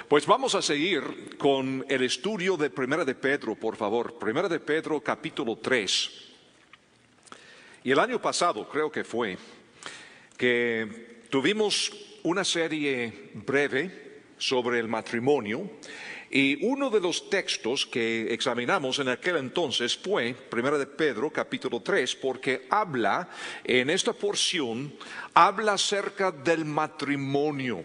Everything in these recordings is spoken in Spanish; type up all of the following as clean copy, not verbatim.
Pues vamos a seguir con el estudio de Primera de Pedro, por favor. Primera de Pedro, capítulo 3. Y el año pasado, creo que fue, que tuvimos una serie breve sobre el matrimonio. Y uno de los textos que examinamos en aquel entonces fue Primera de Pedro, capítulo 3, porque habla, en esta porción, habla acerca del matrimonio.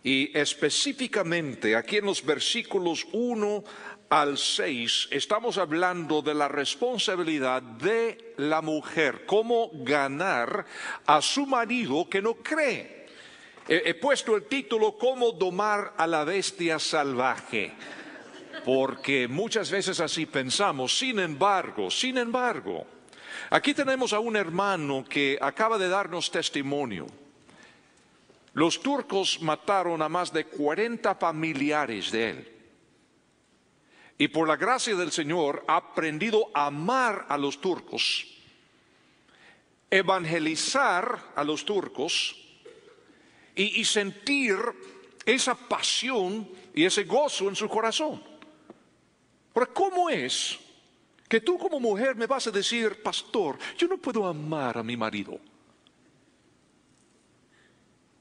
Y específicamente aquí en los versículos 1 al 6 estamos hablando de la responsabilidad de la mujer, cómo ganar a su marido que no cree. He puesto el título "Cómo domar a la bestia salvaje", porque muchas veces así pensamos. Sin embargo, aquí tenemos a un hermano que acaba de darnos testimonio. Los turcos mataron a más de 40 familiares de él. Y por la gracia del Señor ha aprendido a amar a los turcos, evangelizar a los turcos y sentir esa pasión y ese gozo en su corazón. Pero ¿cómo es que tú como mujer me vas a decir: pastor, yo no puedo amar a mi marido?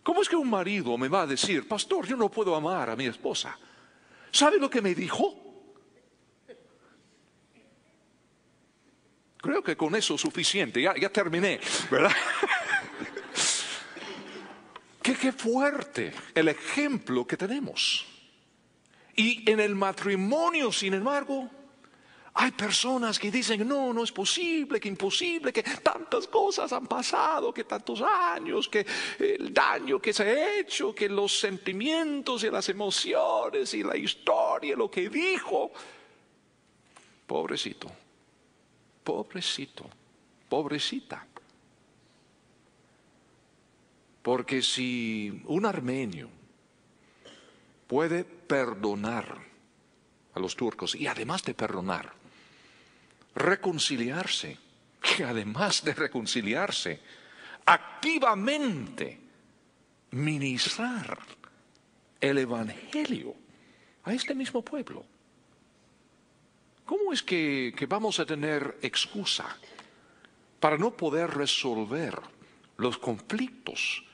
¿Cómo es que un marido me va a decir: pastor, yo no puedo amar a mi esposa? ¿Sabe lo que me dijo? Creo que con eso es suficiente, ya terminé, ¿verdad? Qué fuerte el ejemplo que tenemos. Y en el matrimonio, sin embargo, hay personas que dicen: no es posible, que imposible, que tantas cosas han pasado, que tantos años, que el daño que se ha hecho, que los sentimientos y las emociones y la historia, lo que dijo. Pobrecito, pobrecita. Porque si un armenio puede perdonar a los turcos y además de perdonar, reconciliarse, y además de reconciliarse, activamente ministrar el evangelio a este mismo pueblo, ¿cómo es que vamos a tener excusa para no poder resolver los conflictos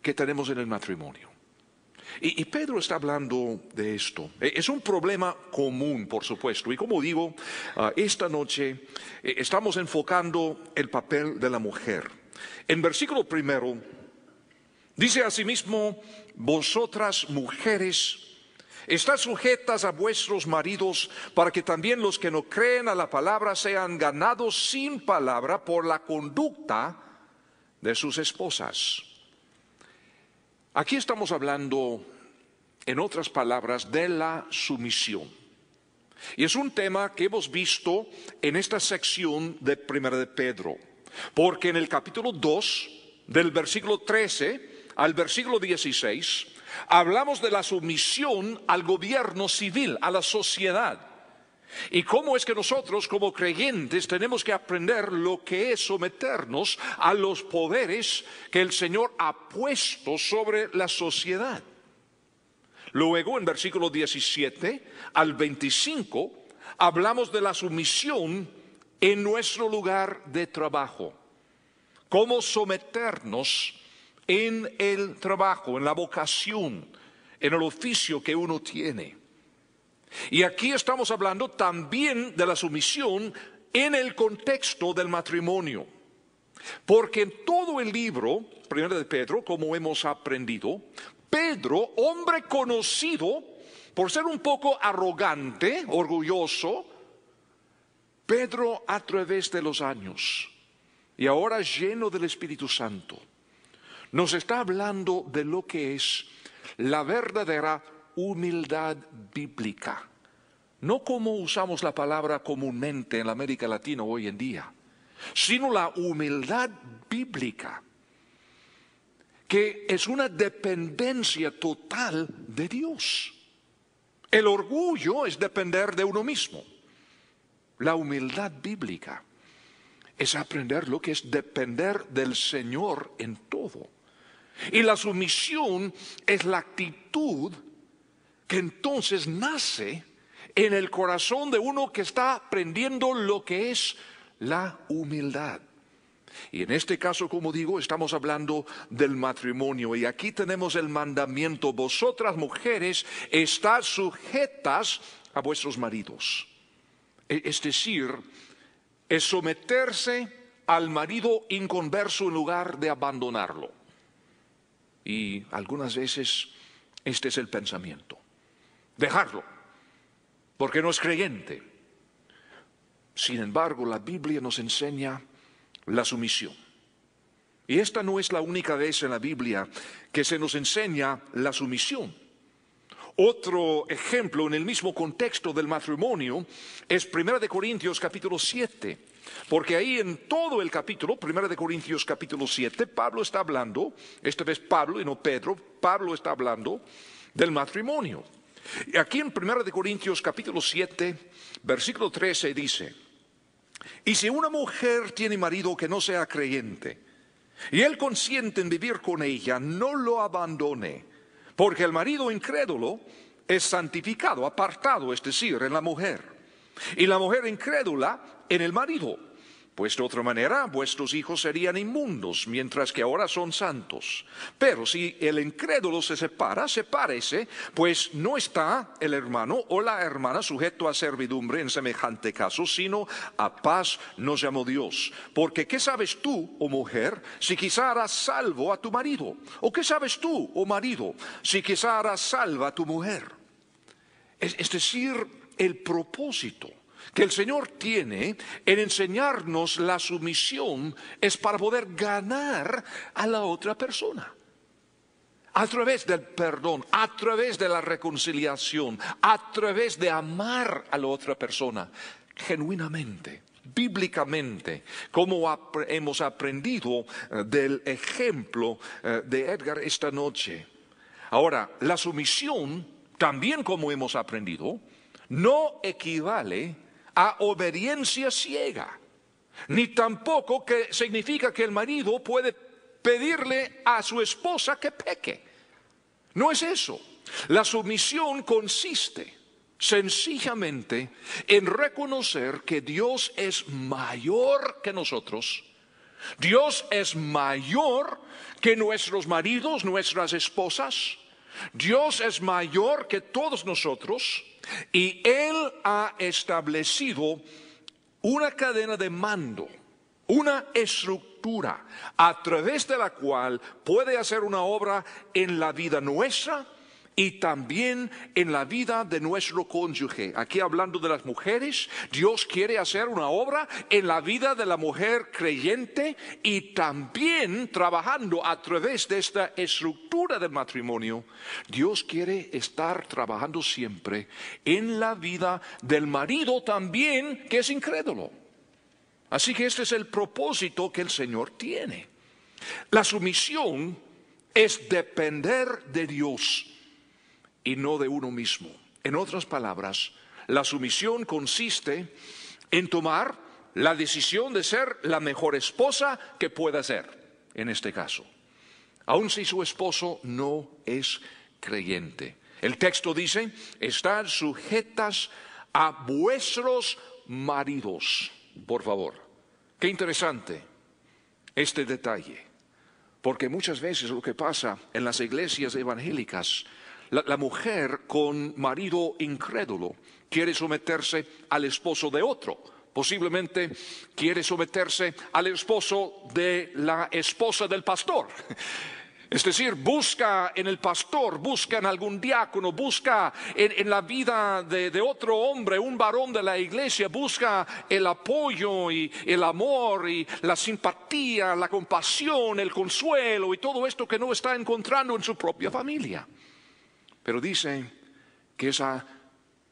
que tenemos en el matrimonio? Y Pedro está hablando de esto. Es un problema común, por supuesto. Y como digo, esta noche estamos enfocando el papel de la mujer. En versículo 1 dice asimismo: vosotras mujeres, estad sujetas a vuestros maridos, para que también los que no creen a la palabra sean ganados sin palabra por la conducta de sus esposas. Aquí estamos hablando, en otras palabras, de la sumisión. Y es un tema que hemos visto en esta sección de Primera de Pedro. Porque en el capítulo 2, del versículo 13 al versículo 16, hablamos de la sumisión al gobierno civil, a la sociedad. Y cómo es que nosotros como creyentes tenemos que aprender lo que es someternos a los poderes que el Señor ha puesto sobre la sociedad. Luego, en versículo 17 al 25, hablamos de la sumisión en nuestro lugar de trabajo. Cómo someternos en el trabajo, en la vocación, en el oficio que uno tiene. Y aquí estamos hablando también de la sumisión en el contexto del matrimonio. Porque en todo el libro, Primera de Pedro, como hemos aprendido, Pedro, hombre conocido por ser un poco arrogante, orgulloso, Pedro a través de los años, y ahora lleno del Espíritu Santo, nos está hablando de lo que es la verdadera humildad bíblica. No como usamos la palabra comúnmente en la América Latina hoy en día, sino la humildad bíblica, que es una dependencia total de Dios. El orgullo es depender de uno mismo. La humildad bíblica es aprender lo que es depender del Señor en todo. Y la sumisión es la actitud que entonces nace en el corazón de uno que está aprendiendo lo que es la humildad. Y en este caso, como digo, estamos hablando del matrimonio. Y aquí tenemos el mandamiento: vosotras mujeres, estad sujetas a vuestros maridos. Es decir, es someterse al marido inconverso en lugar de abandonarlo. Y algunas veces este es el pensamiento: dejarlo, porque no es creyente. Sin embargo, la Biblia nos enseña la sumisión. Y esta no es la única vez en la Biblia que se nos enseña la sumisión. Otro ejemplo en el mismo contexto del matrimonio es 1 Corintios capítulo 7. Porque ahí en todo el capítulo, 1 Corintios capítulo 7, Pablo está hablando, esta vez Pablo y no Pedro, Pablo está hablando del matrimonio. Y aquí en 1 Corintios capítulo 7, versículo 13 dice: y si una mujer tiene marido que no sea creyente, y él consiente en vivir con ella, no lo abandone, porque el marido incrédulo es santificado, apartado, es decir, en la mujer, y la mujer incrédula en el marido. Pues de otra manera vuestros hijos serían inmundos, mientras que ahora son santos. Pero si el incrédulo se separa, sepárese, pues no está el hermano o la hermana sujeto a servidumbre en semejante caso, sino a paz nos llamó Dios. Porque ¿qué sabes tú, oh mujer, si quizá harás salvo a tu marido? ¿O qué sabes tú, oh marido, si quizá harás salva a tu mujer? Es decir, el propósito que el Señor tiene en enseñarnos la sumisión es para poder ganar a la otra persona. A través del perdón, a través de la reconciliación, a través de amar a la otra persona genuinamente, bíblicamente, como hemos aprendido del ejemplo de Edgar esta noche. Ahora, la sumisión, también como hemos aprendido, no equivale a obediencia ciega, ni tampoco que significa que el marido puede pedirle a su esposa que peque. No es eso. La sumisión consiste sencillamente en reconocer que Dios es mayor que nosotros. Dios es mayor que nuestros maridos, nuestras esposas. Dios es mayor que todos nosotros. Y Él ha establecido una cadena de mando, una estructura a través de la cual puede hacer una obra en la vida nuestra y también en la vida de nuestro cónyuge. Aquí hablando de las mujeres, Dios quiere hacer una obra en la vida de la mujer creyente y también trabajando a través de esta estructura del matrimonio. Dios quiere estar trabajando siempre en la vida del marido también, que es incrédulo. Así que este es el propósito que el Señor tiene. La sumisión es depender de Dios y no de uno mismo. En otras palabras, la sumisión consiste en tomar la decisión de ser la mejor esposa que pueda ser, en este caso, aun si su esposo no es creyente. El texto dice: estad sujetas a vuestros maridos. Por favor, qué interesante este detalle, porque muchas veces lo que pasa en las iglesias evangélicas, la mujer con marido incrédulo quiere someterse al esposo de otro. Posiblemente quiere someterse al esposo de la esposa del pastor. Es decir, busca en el pastor, busca en algún diácono, busca en la vida de otro hombre, un varón de la iglesia, busca el apoyo y el amor y la simpatía, la compasión, el consuelo y todo esto que no está encontrando en su propia familia. Pero dice que es a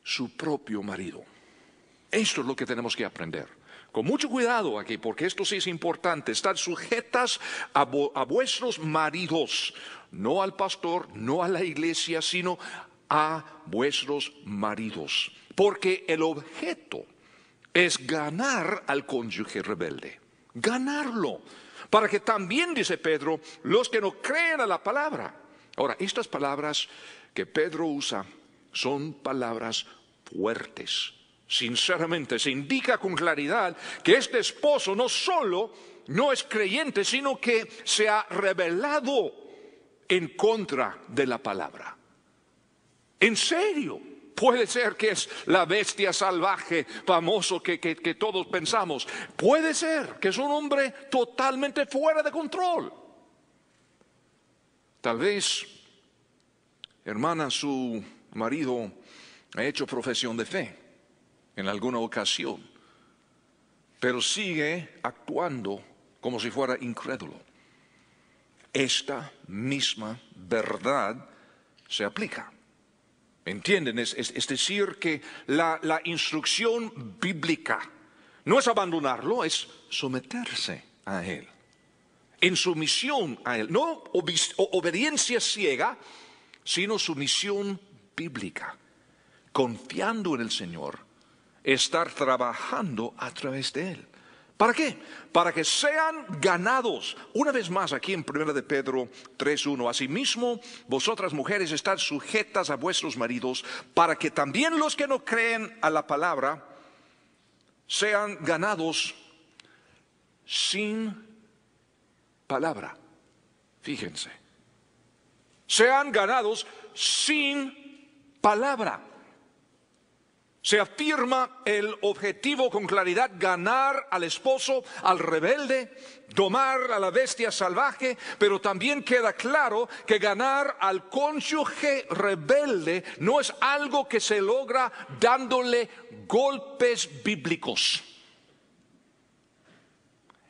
su propio marido. Esto es lo que tenemos que aprender. Con mucho cuidado aquí, porque esto sí es importante. Estar sujetas a vuestros maridos, no al pastor, no a la iglesia, sino a vuestros maridos. Porque el objeto es ganar al cónyuge rebelde. Ganarlo. Para que también, dice Pedro, los que no creen a la palabra. Ahora, estas palabras que Pedro usa son palabras fuertes. Sinceramente, se indica con claridad que este esposo no solo no es creyente, sino que se ha rebelado en contra de la palabra. ¿En serio? Puede ser que es la bestia salvaje famoso que todos pensamos. Puede ser que es un hombre totalmente fuera de control. Tal vez, hermana, su marido ha hecho profesión de fe en alguna ocasión, pero sigue actuando como si fuera incrédulo. Esta misma verdad se aplica. ¿Entienden? Es decir, que la instrucción bíblica no es abandonarlo, es someterse a Él. En sumisión a Él. No obediencia ciega, sino sumisión bíblica. Confiando en el Señor, estar trabajando a través de Él. ¿Para qué? Para que sean ganados. Una vez más aquí en 1 de Pedro 3:1. Asimismo, vosotras mujeres estad sujetas a vuestros maridos, para que también los que no creen a la palabra sean ganados sin palabra. Fíjense. Sean ganados sin palabra. Se afirma el objetivo con claridad: ganar al esposo, al rebelde, domar a la bestia salvaje, pero también queda claro que ganar al cónyuge rebelde no es algo que se logra dándole golpes bíblicos.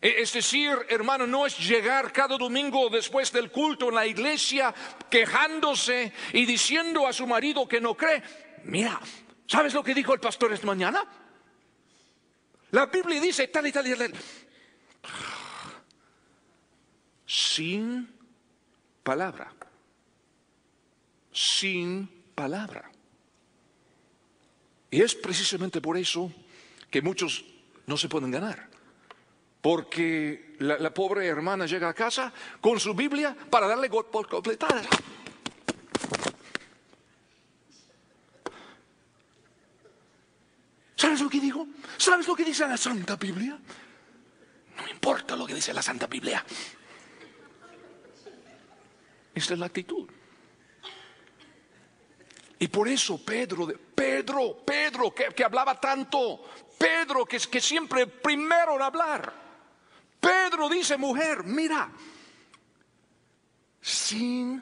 Es decir, hermano, no es llegar cada domingo después del culto en la iglesia quejándose y diciendo a su marido que no cree: mira, ¿sabes lo que dijo el pastor esta mañana? La Biblia dice tal y tal y tal. Sin palabra. Sin palabra. Y es precisamente por eso que muchos no se pueden ganar. Porque la pobre hermana llega a casa con su Biblia para darle por completar. ¿Sabes lo que digo? ¿Sabes lo que dice la Santa Biblia? No me importa lo que dice la Santa Biblia. Esta es la actitud. Y por eso Pedro, que hablaba tanto, Pedro que siempre primero en hablar, Pedro dice: mujer, mira, sin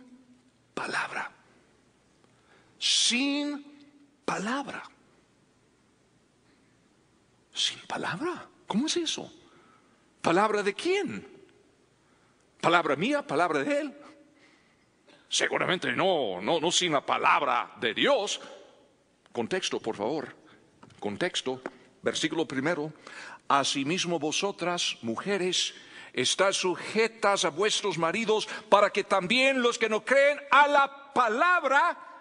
palabra, sin palabra. ¿Sin palabra? ¿Cómo es eso? ¿Palabra de quién? ¿Palabra mía? ¿Palabra de él? Seguramente no sin la palabra de Dios. Contexto, por favor. Contexto, versículo 1. Asimismo vosotras, mujeres, estad sujetas a vuestros maridos, para que también los que no creen a la palabra